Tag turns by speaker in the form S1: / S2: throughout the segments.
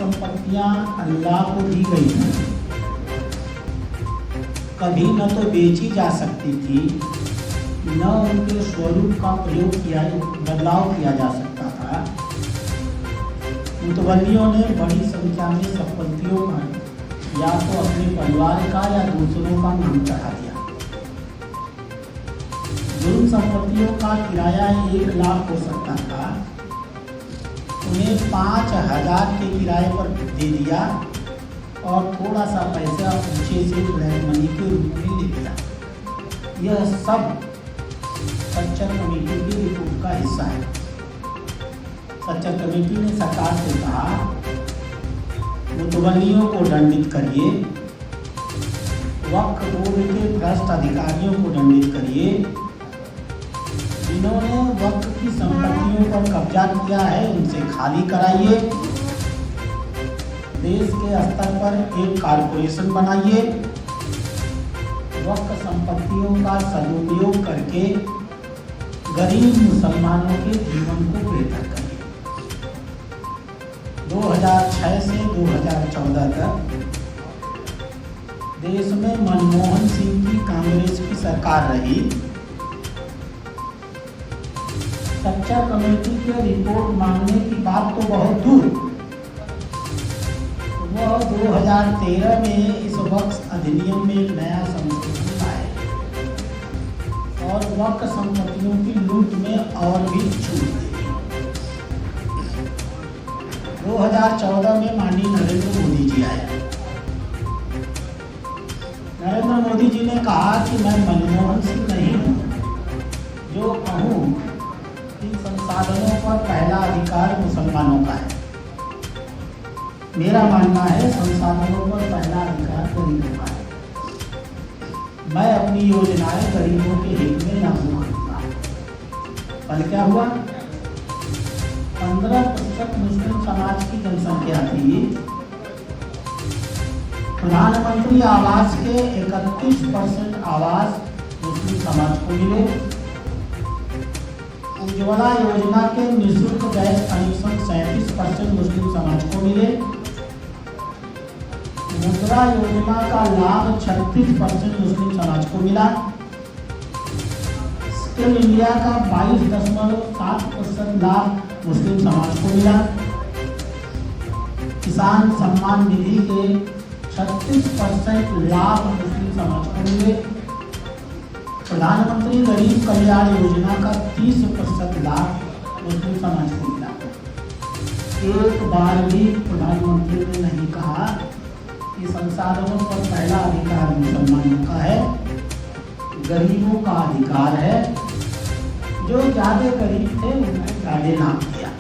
S1: संपत्तियां अल्लाह को दी गई हैं, कभी न तो बेची जा सकती थी, न उनके स्वरूप का बदलाव किया जा सकता था। मुतवल्लियों ने बड़ी संख्या में संपत्तियों पर या तो अपने परिवार का या दूसरों का नाम चढ़ा दिया। जिन संपत्तियों का किराया 1 लाख हो सकता था, उन्हें 5,000 के किराए पर दे दिया और थोड़ा सा पैसा पीछे से ब्लैक मनी के रूप में ले लिया। यह सब सच्चर कमेटी की रिपोर्ट का हिस्सा है। सच्चर कमेटी ने सरकार से कहा, मुतवल्लियों को दंडित करिए, वक्फ बोर्ड के भ्रष्ट अधिकारियों को दंडित करिए, जिन्होंने वक्फ की संपत्तियों पर कब्जा किया है उनसे खाली कराइए, देश के स्तर पर एक कॉर्पोरेशन बनाइए, वक्फ संपत्तियों का सदुपयोग करके गरीब मुसलमानों के जीवन को बेहतर करिए। 2006 से 2014 तक देश में मनमोहन सिंह की कांग्रेस की सरकार रही। सच्चर कमेटी के रिपोर्ट मांगने की बात तो बहुत दूर, वह 2013 में इस वक्फ अधिनियम में एक नया संशोधन लाए और वक्फ संपत्तियों की लूट में और भी छूट दी। 2014 में माननीय नरेंद्र मोदी जी आए। नरेंद्र मोदी जी ने कहा कि मैं मनमोहन सिंह नहीं हूँ जो कहूँ कि संसाधनों पर पहला अधिकार मुसलमानों का है। मेरा मानना है संसाधनों पर पहला अधिकार गरीबों का है। मैं अपनी योजनाएं गरीबों के हित में लागू करूंगा। कल क्या हुआ? 15% मुस्लिम समाज की जनसंख्या थी। प्रधानमंत्री आवास के 31% आवास मुस्लिम समाज को मिले। उज्ज्वला योजना के निःशुल्क गैस कनेक्शन 37% मुस्लिम समाज को मिले। मुद्रा योजना का लाभ 36% मुस्लिम समाज को मिला। स्किल इंडिया का 22.7% लाभ मुस्लिम समाज को मिला। किसान सम्मान निधि के 36% लाभ मुस्लिम समाज को मिले। प्रधानमंत्री गरीब कल्याण योजना का 30% लाभ मुस्लिम समाज को मिला। एक बार भी प्रधानमंत्री ने नहीं कहा कि संसाधनों पर पहला अधिकार मुसलमानों का है, गरीबों का अधिकार है। जो ज्यादा गरीब थे उन्हें ज्यादा लाभ दिया।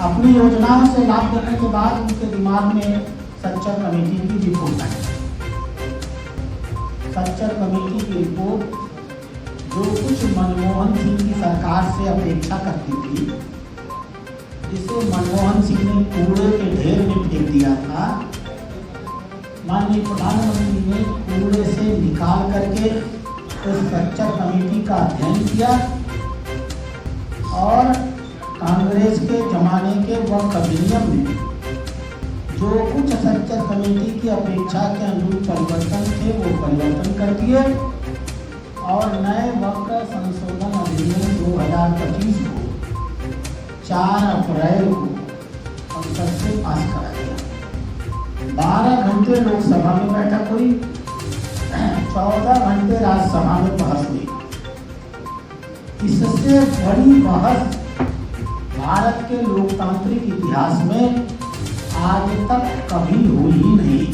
S1: अपनी योजनाओं से लाभ देने के बाद उनके दिमाग में सच्चर कमेटी की रिपोर्ट आई। सच्चर कमेटी की रिपोर्ट जो कुछ मनमोहन सिंह की सरकार से अपेक्षा करती थी, जिसे मनमोहन सिंह ने कूड़े के ढेर में फेंक दिया था, माननीय प्रधानमंत्री ने कूड़े से निकाल करके उस सच्चर कमेटी का अध्ययन किया और कांग्रेस के जमाने के वक्फ अधिनियम में जो कुछ सच्चर कमेटी की अपेक्षा के अनुरूप परिवर्तन थे वो परिवर्तन कर दिए और नए वक्फ संशोधन अधिनियम 2025 को 4 अप्रैल को संसद से पास करा दिया। 12 घंटे लोकसभा में बैठक हुई, 14 घंटे राज्यसभा में बहस हुई। इससे बड़ी बहस भारत के लोकतांत्रिक इतिहास में आज तक कभी हुई ही नहीं।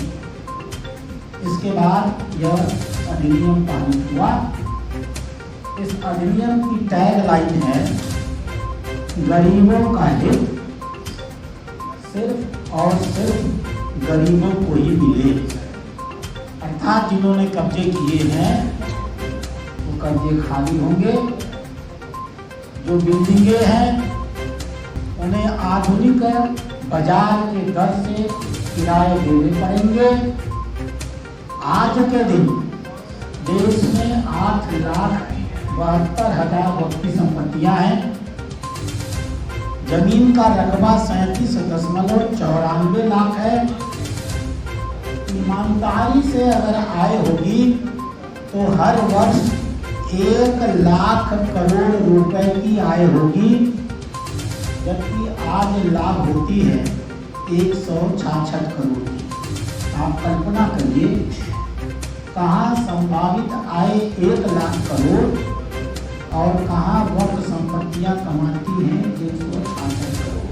S1: इसके बाद यह अधिनियम पारित हुआ। इस अधिनियम की टैगलाइन है, गरीबों का हित सिर्फ और सिर्फ गरीबों को ही मिले। अर्थात जिन्होंने कब्जे किए हैं वो कब्जे खाली होंगे। जो बिल्डिंगे हैं उन्हें आधुनिक बाजार के दर से किराए देने पड़ेंगे। आज के दिन देश में 8,72,000 वक्फ की संपत्तियां हैं, जमीन का रकबा 37.94 लाख है। ईमानदारी से अगर आय होगी तो हर वर्ष 1 लाख करोड़ रुपए की आय होगी, जबकि आज लाभ होती है 166 करोड़ की। आप कल्पना करिए, कहाँ संभावित आय 1 लाख करोड़ और कहाँ वक्फ संपत्तियां कमाती हैं 166 करोड़।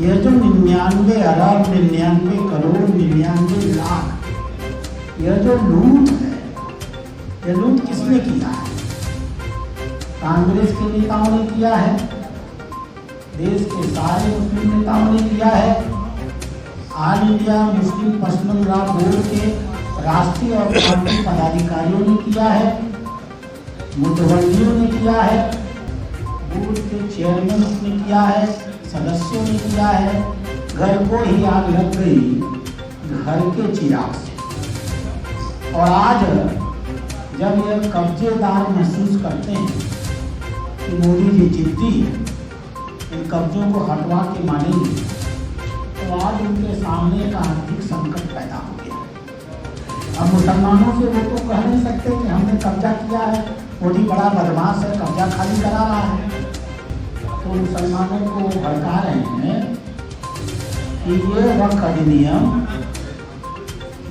S1: यह जो 99 अरब 99 करोड़ 99 लाख, यह जो लूट है, यह लूट किसने किया है? कांग्रेस के नेताओं ने किया है, देश के सारे मुस्लिम नेताओं ने किया है, all India Muslim personal law board के राष्ट्रीय और प्रांतीय पदाधिकारियों ने किया है, मुतवल्लियों ने किया है, बोर्ड के चेयरमैन ने किया है, सदस्यों ने किया है। घर को ही आग लग गई घर के चिराग से। और आज जब ये कब्जेदार महसूस करते हैं कि मोदी जी जिद्दी इन कब्जों को हटवा के मानेंगे, तो आज उनके सामने एक आर्थिक संकट पैदा हो गया। अब मुसलमानों से वो तो कह नहीं सकते कि हमने कब्जा किया है, मोदी बड़ा बदमाश है, कब्जा खाली करा रहा है। तो मुसलमानों को भड़का रहे हैं कि ये वक्फ अधिनियम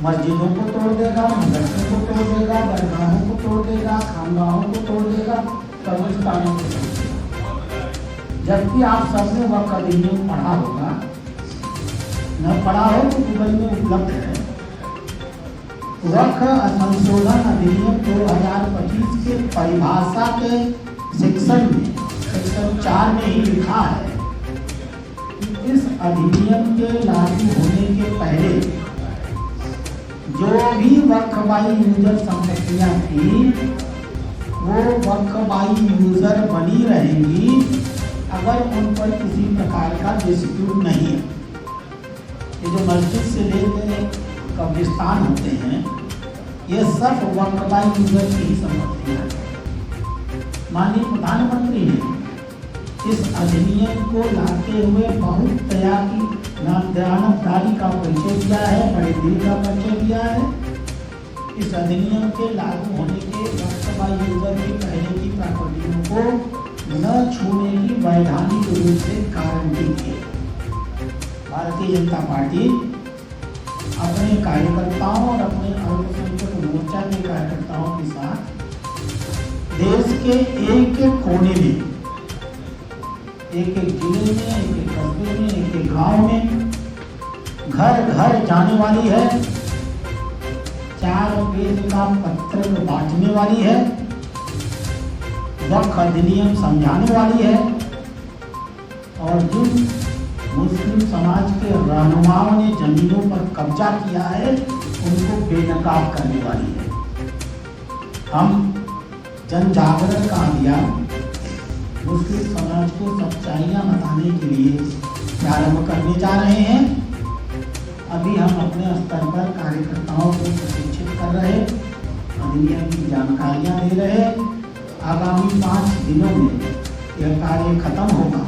S1: मस्जिदों को तोड़ देगा, मदरसों को तोड़ देगा, दरगाहों को तोड़ देगा, खानगाहों को तोड़ देगा, कब्रिस्तानों को तोड़ देगा। जबकि आप सबने वक्फ अधिनियम पढ़ा होगा, न पढ़ा हो तो गूगल में उपलब्ध है। वक्फ संशोधन अधिनियम 2025 के परिभाषा के सेक्शन 4 में ही लिखा है कि इस अधिनियम के लागू होने के पहले जो भी वक्फ-बाई यूजर संपत्तियां थी वो वक्फ-बाई यूजर बनी रहेंगी अगर उन पर किसी प्रकार का डिस्प्यूट नहीं है। ये जो मस्जिद से लेकर कब्रिस्तान होते हैं, ये सब वक्फ-बाई यूजर की ही संपत्तियां हैं। माननीय प्रधानमंत्री ने इस अधिनियम को लाते हुए बहुत दयानतदारी का परिचय दिया है, बड़े दिल का परिचय दिया है। इस अधिनियम के लागू होने के वक्फ-बाई यूजर की पहले की प्रॉपर्टियों को न छूने की वैधानिक रूप से गारंटी दी। भारतीय जनता पार्टी अपने कार्यकर्ताओं और अपने अल्पसंख्यक मोर्चा के कार्यकर्ताओं के साथ देश के एक एक कोने में, एक एक जिले में, एक एक कस्बे में, एक एक गांव में घर घर जाने वाली है, 4 पेज का पत्र बांटने वाली है, वक्फ अधिनियम समझाने वाली है और जिन मुस्लिम समाज के रहनुमाओं ने जमीनों पर कब्जा किया है उनको बेनकाब करने वाली है। हम जन जागरण का अभियान मुस्लिम समाज को सच्चाइयाँ बताने के लिए प्रारंभ करने जा रहे हैं। अभी हम अपने स्तर पर कार्यकर्ताओं को प्रशिक्षित कर रहे, अधिनियम की जानकारियाँ दे रहे। आगामी 5 दिनों में यह कार्य खत्म होगा।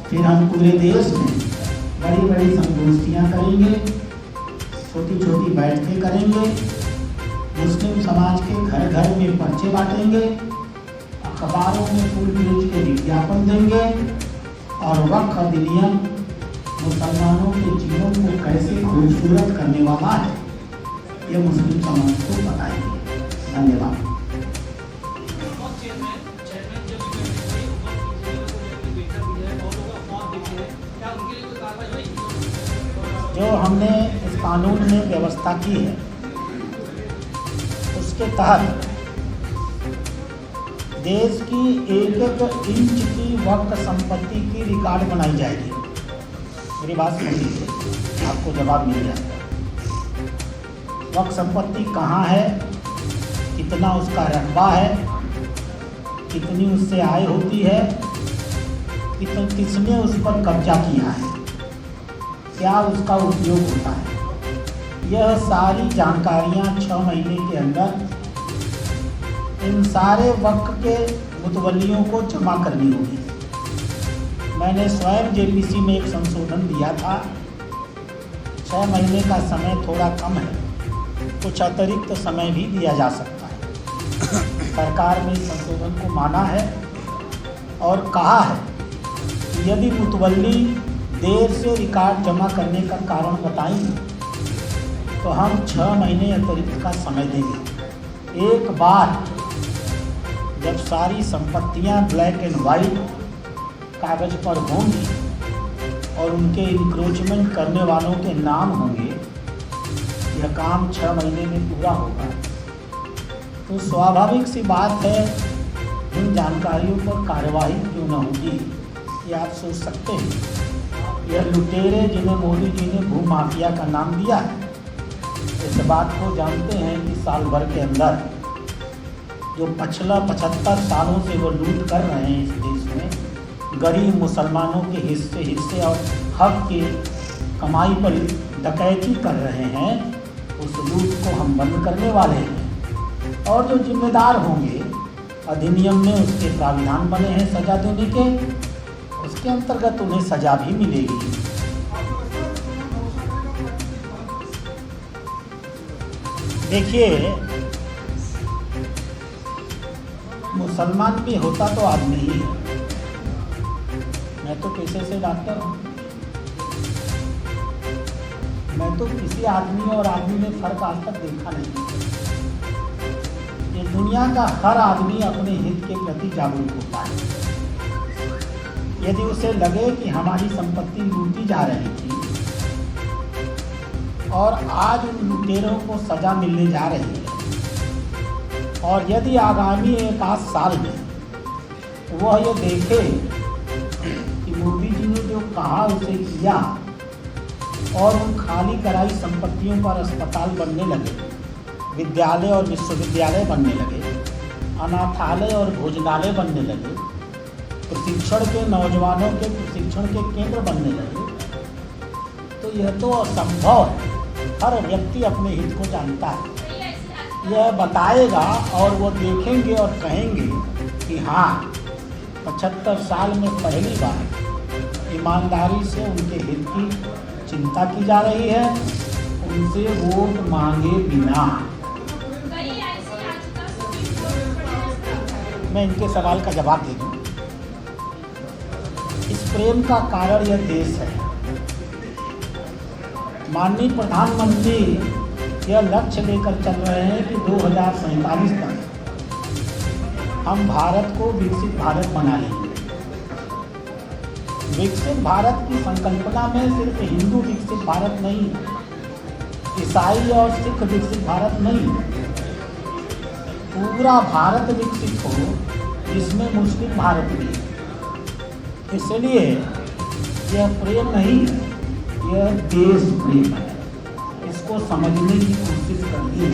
S1: फिर हम पूरे देश में बड़ी बड़ी संगोष्ठियाँ करेंगे, छोटी छोटी बैठकें करेंगे, मुस्लिम समाज के घर घर में पर्चे बांटेंगे, अखबारों में फुल पेज के विज्ञापन देंगे और वक्फ अधिनियम मुसलमानों के जीवन को कैसे खूबसूरत करने वाला है ये मुस्लिम समाज को बताएंगे। धन्यवाद। जो हमने इस कानून में व्यवस्था की है उसके तहत देश की एक एक इंच की वक्फ संपत्ति की रिकॉर्ड बनाई जाएगी। मेरी बात सुनिए, आपको जवाब मिल जाएगा। वक्फ संपत्ति कहाँ है, कितना उसका रकबा है, कितनी उससे आय होती है, किसने उस पर कब्जा किया है, क्या उसका उपयोग होता है। यह सारी जानकारियाँ 6 महीने के अंदर इन सारे वक्फ के मुतवल्लियों को जमा करनी होगी। मैंने स्वयं जेपीसी में एक संशोधन दिया था। 6 महीने का समय थोड़ा कम है, कुछ अतिरिक्त समय भी दिया जा सकता है। सरकार ने इस संशोधन को माना है और कहा है कि यदि मुतवल्ली देर से रिकॉर्ड जमा करने का कारण बताएंगे तो हम 6 महीने अतिरिक्त का समय देंगे। एक बार जब सारी संपत्तियां ब्लैक एंड वाइट कागज पर होंगी और उनके इंक्रोचमेंट करने वालों के नाम होंगे, यह काम 6 महीने में पूरा होगा। तो स्वाभाविक सी बात है, इन जानकारियों पर कार्रवाई क्यों न होगी, ये आप सोच सकते हैं। यह लुटेरे जिन्हें मोदी जी ने भूमाफिया का नाम दिया है, इस बात को जानते हैं कि साल भर के अंदर जो पिछला 75 सालों से वो लूट कर रहे हैं इस देश में, गरीब मुसलमानों के हिस्से और हक की कमाई पर डकैती कर रहे हैं, उस लूट को हम बंद करने वाले हैं। और जो जिम्मेदार होंगे, अधिनियम में उसके प्राविधान बने हैं सजा देने के, उसके अंतर्गत उन्हें सजा भी मिलेगी। देखिए, मुसलमान भी होता तो आदमी ही है। मैं तो पेशे से डॉक्टर हूँ। मैं तो किसी आदमी और आदमी में फर्क आज तक देखा नहीं। ये दुनिया का हर आदमी अपने हित के प्रति जागरूक होता है। यदि उसे लगे कि हमारी संपत्ति लूटी जा रही थी और आज उन लुटेरों को सजा मिलने जा रही है, और यदि आगामी 1-8 साल में वह ये देखे कि मोदी जी ने जो कहा उसे किया और उन खाली कराई संपत्तियों पर अस्पताल बनने लगे, विद्यालय और विश्वविद्यालय बनने लगे, अनाथालय और भोजनालय बनने लगे, प्रशिक्षण के नौजवानों के प्रशिक्षण के केंद्र बनने लगे, तो यह तो असंभव है। हर व्यक्ति अपने हित को जानता है। यह बताएगा और वो देखेंगे और कहेंगे कि हाँ, 75 साल में पहली बार ईमानदारी से उनके हित की चिंता की जा रही है, उनसे वोट मांगे बिना। मैं इनके सवाल का जवाब दे दूं। इस प्रेम का कारण यह देश है। माननीय प्रधानमंत्री यह लक्ष्य लेकर चल रहे हैं कि 2047 तक हम भारत को विकसित भारत बना लेंगे। विकसित भारत की संकल्पना में सिर्फ हिंदू विकसित भारत नहीं, ईसाई और सिख विकसित भारत नहीं, पूरा भारत विकसित हो, जिसमें मुस्लिम भारत भी है। इसलिए यह प्रेम नहीं है, यह देश प्रेम है। इसको समझने की कोशिश करिए।